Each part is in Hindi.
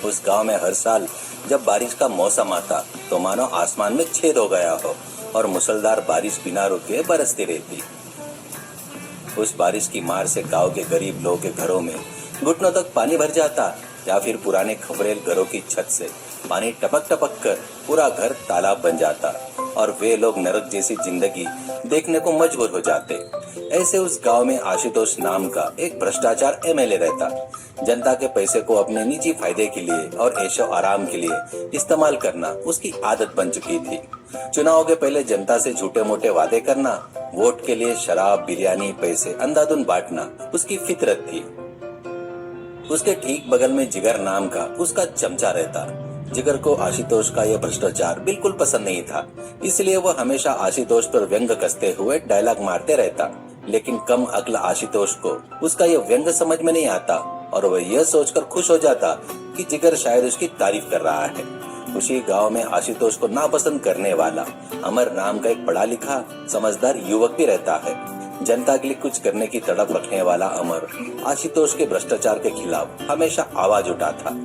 उस गांव में हर साल जब बारिश का मौसम आता तो मानो आसमान में छेद हो गया हो और मूसलाधार बारिश बिना रुके बरसती रहती। उस बारिश की मार से गांव के गरीब लोगों के घरों में घुटनों तक पानी भर जाता या फिर पुराने खपरेल घरों की छत से पानी टपक टपक कर पूरा घर तालाब बन जाता और वे लोग नरक जैसी जिंदगी देखने को मजबूर हो जाते। ऐसे उस गांव में आशुतोष नाम का एक भ्रष्टाचार एमएलए रहता। जनता के पैसे को अपने निजी फायदे के लिए और ऐशो आराम के लिए इस्तेमाल करना उसकी आदत बन चुकी थी। चुनाव के पहले जनता से झूठे मोटे वादे करना, वोट के लिए शराब, बिरयानी, पैसे अंधाधुंध बांटना उसकी फितरत थी। उसके ठीक बगल में जिगर नाम का उसका चमचा रहता। जिगर को आशुतोष का यह भ्रष्टाचार बिल्कुल पसंद नहीं था, इसलिए वह हमेशा आशुतोष पर व्यंग कसते हुए डायलॉग मारते रहता। लेकिन कम अक्ल आशुतोष को उसका यह व्यंग समझ में नहीं आता और वह यह सोचकर खुश हो जाता कि जिगर शायद उसकी तारीफ कर रहा है। उसी गांव में आशुतोष को नापसंद करने वाला अमर नाम का एक पढ़ा लिखा समझदार युवक भी रहता है। जनता के लिए कुछ करने की तड़प रखने वाला अमर आशुतोष के भ्रष्टाचार के खिलाफ हमेशा आवाज उठाता।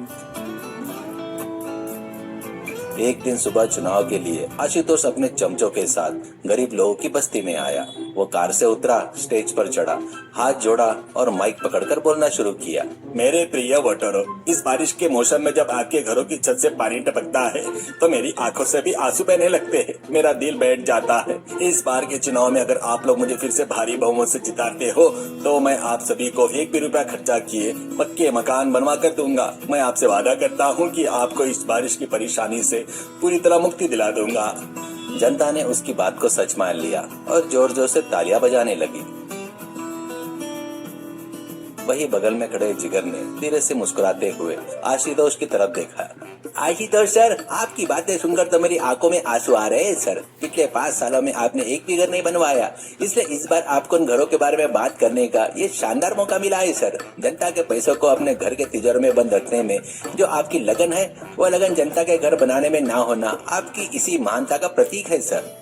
एक दिन सुबह चुनाव के लिए आशुतोष अपने चमचों के साथ गरीब लोगों की बस्ती में आया। वो कार से उतरा, स्टेज पर चढ़ा, हाथ जोड़ा और माइक पकड़कर बोलना शुरू किया। मेरे प्रिय वोटरों, इस बारिश के मौसम में जब आपके घरों की छत से पानी टपकता है तो मेरी आंखों से भी आंसू बहने लगते हैं। मेरा दिल बैठ जाता है। इस बार के चुनाव में अगर आप लोग मुझे फिर से भारी बहुमत से जिताते हो तो मैं आप सभी को 1 भी रुपया खर्चा किए पक्के मकान बनवा कर दूंगा। मैं आपसे वादा करता हूँ कि आपको इस बारिश की परेशानी से पूरी तरह मुक्ति दिला दूंगा। जनता ने उसकी बात को सच मान लिया और जोर जोर से तालियां बजाने लगी। वही बगल में खड़े जिगर ने धीरे से मुस्कुराते हुए आशुतोष की तरफ देखा। आशुतोष सर, आपकी बातें सुनकर तो मेरी आंखों में आंसू आ रहे हैं सर। पिछले 5 सालों में आपने एक भी घर नहीं बनवाया, इसलिए इस बार आपको उन घरों के बारे में बात करने का ये शानदार मौका मिला है सर। जनता के पैसों को अपने घर के तिजोरी में बंद रखने में जो आपकी लगन है, वो लगन जनता के घर बनाने में ना होना आपकी इसी महानता का प्रतीक है सर।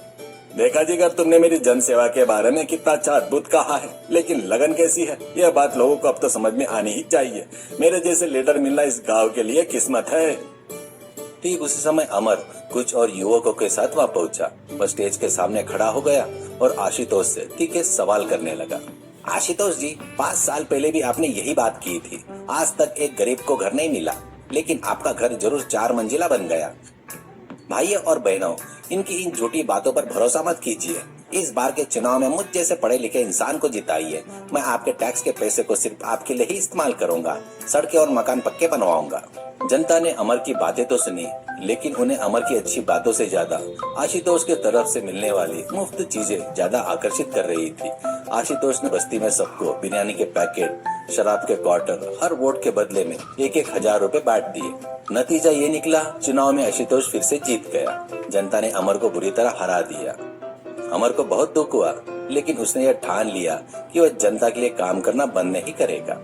देखा जिगर, तुमने मेरी जन सेवा के बारे में कितना अच्छा अद्भुत कहा है, लेकिन लगन कैसी है यह बात लोगों को अब तो समझ में आनी ही चाहिए। मेरे जैसे लीडर मिलना इस गांव के लिए किस्मत है। ठीक उसी समय अमर कुछ और युवकों के साथ वहाँ पहुंचा। वह स्टेज के सामने खड़ा हो गया और आशुतोष से तीखे सवाल करने लगा। आशुतोष जी, 5 साल पहले भी आपने यही बात की थी। आज तक एक गरीब को घर नहीं मिला, लेकिन आपका घर जरूर 4 मंजिला बन गया। भाइयों और बहनों, इनकी इन झूठी बातों पर भरोसा मत कीजिए। इस बार के चुनाव में मुझ जैसे पढ़े लिखे इंसान को जिताइए। मैं आपके टैक्स के पैसे को सिर्फ आपके लिए ही इस्तेमाल करूंगा। सड़कें और मकान पक्के बनवाऊंगा। जनता ने अमर की बातें तो सुनी, लेकिन उन्हें अमर की अच्छी बातों से ज्यादा आशुतोष के तरफ से मिलने वाली मुफ्त चीजें ज्यादा आकर्षित कर रही थी। आशुतोष ने बस्ती में सबको बिरयानी के पैकेट, शराब के क्वार्टर हर वोट के बदले में 1-1 हजार रुपए बांट दिए। नतीजा ये निकला, चुनाव में आशुतोष फिर से जीत गया। जनता ने अमर को बुरी तरह हरा दिया। अमर को बहुत दुख हुआ, लेकिन उसने यह ठान लिया कि वह जनता के लिए काम करना बंद नहीं करेगा।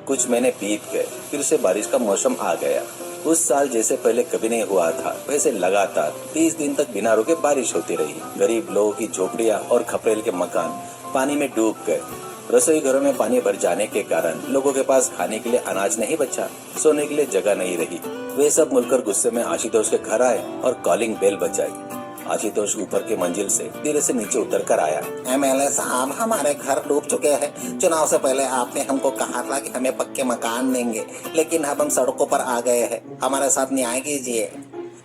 कुछ महीने बीत गए, फिर से बारिश का मौसम आ गया। उस साल जैसे पहले कभी नहीं हुआ था, वैसे लगातार 30 दिन तक बिना रुके बारिश होती रही। गरीब लोगों की झोपड़ियां और खपरेल के मकान पानी में डूब गए। रसोई घरों में पानी भर जाने के कारण लोगों के पास खाने के लिए अनाज नहीं बचा, सोने के लिए जगह नहीं रही। वे सब मिलकर गुस्से में आशुतोष के घर आए और कॉलिंग बेल बजाई। आशुतोष ऊपर के मंजिल से धीरे से नीचे उतर कर आया। एमएलए साहब, हमारे घर डूब चुके हैं। चुनाव से पहले आपने हमको कहा था कि हमें पक्के मकान देंगे, लेकिन अब हम सड़कों पर आ गए हैं। हमारे साथ न्याय कीजिए।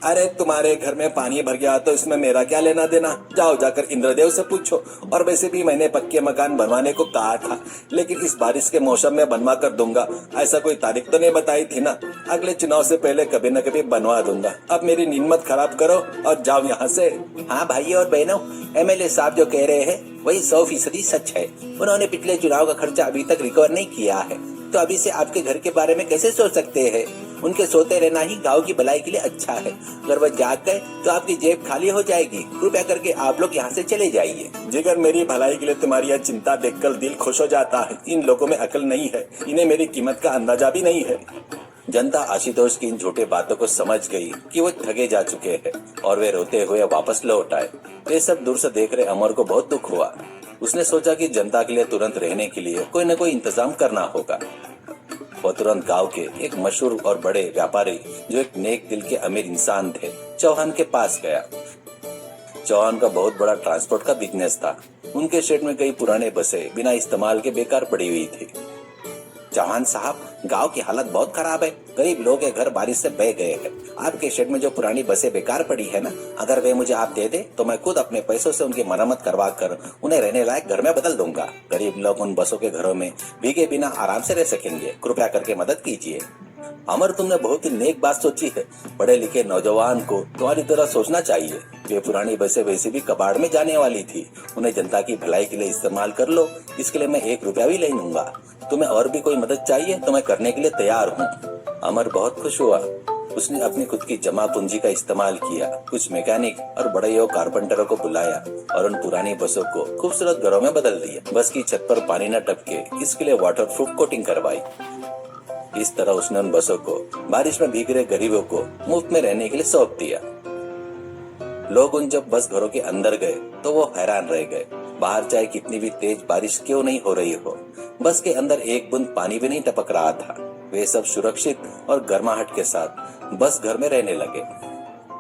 अरे, तुम्हारे घर में पानी भर गया तो इसमें मेरा क्या लेना देना? जाओ जाकर इंद्रदेव से पूछो। और वैसे भी मैंने पक्के मकान बनवाने को कहा था, लेकिन इस बारिश के मौसम में बनवा कर दूंगा, ऐसा कोई तारीख तो नहीं बताई थी ना। अगले चुनाव से पहले कभी न कभी बनवा दूंगा। अब मेरी नींद मत खराब करो और जाओ यहाँ से। हाँ भाइयों और बहनों, एमएलए साहब जो कह रहे हैं वही 100% सच है। उन्होंने पिछले चुनाव का खर्चा अभी तक रिकवर नहीं किया है, तो अभी से आपके घर के बारे में कैसे सोच सकते हैं? उनके सोते रहना ही गांव की भलाई के लिए अच्छा है। अगर वह जाग गए तो आपकी जेब खाली हो जाएगी। कृपया करके आप लोग यहाँ से चले जाइए। जिगर, मेरी भलाई के लिए तुम्हारी यह चिंता देखकर दिल खुश हो जाता है। इन लोगों में अकल नहीं है, इन्हें मेरी कीमत का अंदाजा भी नहीं है। जनता आशुतोष की इन झूठे बातों को समझ गई कि वो ठगे जा चुके हैं और वे रोते हुए वापस लौट आए। वे सब दूर से देख रहे अमर को बहुत दुख हुआ। उसने सोचा कि जनता के लिए तुरंत रहने के लिए कोई न कोई इंतजाम करना होगा। वो तुरंत गांव के एक मशहूर और बड़े व्यापारी जो एक नेक दिल के अमीर इंसान थे, चौहान के पास गया। चौहान का बहुत बड़ा ट्रांसपोर्ट का बिजनेस था। उनके शेड में कई पुराने बसें बिना इस्तेमाल के बेकार पड़ी हुई थी। चौहान साहब, गांव की हालत बहुत खराब है। गरीब लोग के घर बारिश से बह गए हैं। आपके शेड में जो पुरानी बसें बेकार पड़ी है ना, अगर वे मुझे आप दे दे तो मैं खुद अपने पैसों से उनकी मरम्मत करवा कर उन्हें रहने लायक घर में बदल दूंगा। गरीब लोग उन बसों के घरों में भीगे बिना आराम से रह सकेंगे। कृपया करके मदद कीजिए। अमर, तुमने बहुत ही नेक बात सोची है। पढ़े लिखे नौजवान को तुम्हारी तरह सोचना चाहिए। वे पुरानी बसें वैसे भी कबाड़ में जाने वाली थी, उन्हें जनता की भलाई के लिए इस्तेमाल कर लो। इसके लिए मैं 1 रुपया भी ले लूंगा। तुम्हें और भी कोई मदद चाहिए तो मैं करने के लिए तैयार हूँ। अमर बहुत खुश हुआ। उसने अपनी खुद की जमा पूंजी का इस्तेमाल किया, कुछ मैकेनिक और बड़े कारपेंटरों को बुलाया और उन पुरानी बसों को खूबसूरत घरों में बदल दिया। बस की छत पर पानी न टपके इसके लिए वाटरप्रूफ कोटिंग करवाई। इस तरह उसने उन बसों को बारिश में भीग रहे गरीबों को मुफ्त में रहने के लिए सौंप दिया। लोग उन जब बस घरों के अंदर गए तो वो हैरान रह गए। बाहर चाहे कितनी भी तेज बारिश क्यों नहीं हो रही हो, बस के अंदर एक बूंद पानी भी नहीं टपक रहा था। वे सब सुरक्षित और गर्माहट के साथ बस घर में रहने लगे।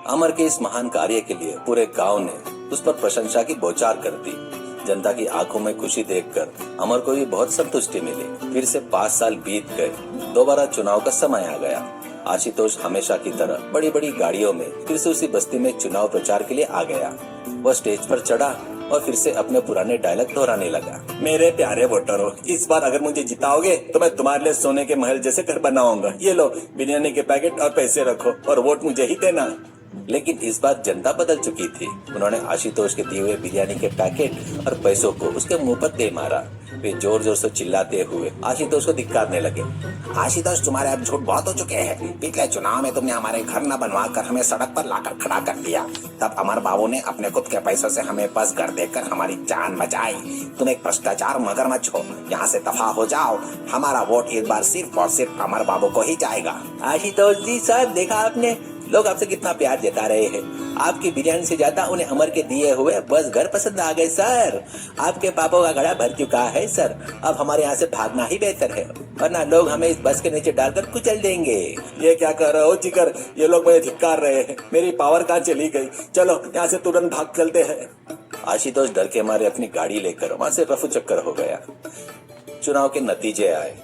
अमर के इस महान कार्य के लिए पूरे गांव ने उस पर प्रशंसा की बौछार कर दी। जनता की आंखों में खुशी देखकर अमर को भी बहुत संतुष्टि मिली। फिर से 5 साल बीत गए। दोबारा चुनाव का समय आ गया। आशुतोष हमेशा की तरह बड़ी बड़ी गाड़ियों में फिर से उसी बस्ती में चुनाव प्रचार के लिए आ गया। वह स्टेज पर चढ़ा और फिर से अपने पुराने डायलॉग दोहराने लगा। मेरे प्यारे वोटरों, इस बार अगर मुझे जिताओगे तो मैं तुम्हारे लिए सोने के महल जैसे घर बनाऊंगा। ये लो बिरयानी के पैकेट और पैसे रखो और वोट मुझे ही देना। लेकिन इस बार जनता बदल चुकी थी। उन्होंने आशुतोष के दिए हुए बिरयानी के पैकेट और पैसों को उसके मुंह पर दे मारा। वे जोर जोर से चिल्लाते हुए आशुतोष को धिक्कारने लगे। आशुतोष, तुम्हारे अब झूठ बहुत हो चुके हैं। पिछले चुनाव में तुमने हमारे घर न बनवा कर हमें सड़क पर लाकर खड़ा कर दिया। तब अमर बाबू ने अपने खुद के पैसों से हमें बस घर देकर हमारी जान बचाई। तुम एक भ्रष्टाचार मगरमच्छ हो। यहाँ से दफा हो जाओ। हमारा वोट इस बार सिर्फ और सिर्फ अमर बाबू को ही जाएगा। आशुतोष जी सर, देखा आपने, लोग आपसे कितना प्यार जता रहे हैं। आपकी बिरयानी से ज्यादा उन्हें अमर के दिए हुए बस घर पसंद आ गए सर। आपके पापों का घड़ा भर चुका है सर। अब हमारे यहाँ से भागना ही बेहतर है, वरना लोग हमें इस बस के नीचे डालकर कुचल देंगे। ये क्या कर रहे हो जिगर? ये लोग मुझे धिक्कार रहे हैं। मेरी पावर कहाँ चली गई? चलो यहाँ से तुरंत भाग चलते हैं। आशुतोष डर के मारे अपनी गाड़ी लेकर वहाँ से रफू चक्कर हो गया। चुनाव के नतीजे आए।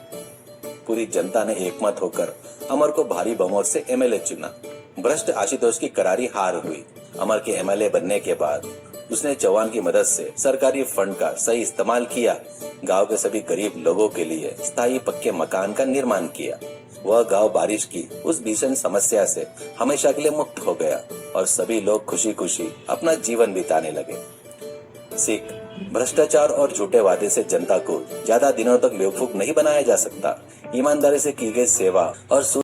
पूरी जनता ने एकमत होकर अमर को भारी बहुमत से एमएलए चुना। भ्रष्ट आशुतोष की करारी हार हुई। अमर के एमएलए बनने के बाद उसने चौहान की मदद से सरकारी फंड का सही इस्तेमाल किया। गांव के सभी गरीब लोगों के लिए स्थायी पक्के मकान का निर्माण किया। वह गांव बारिश की उस भीषण समस्या से हमेशा के लिए मुक्त हो गया और सभी लोग खुशी खुशी अपना जीवन बिताने लगे। सीख: भ्रष्टाचार और झूठे वादे से जनता को ज्यादा दिनों तक बेवकूफ नहीं बनाया जा सकता। ईमानदारी से की गई सेवा और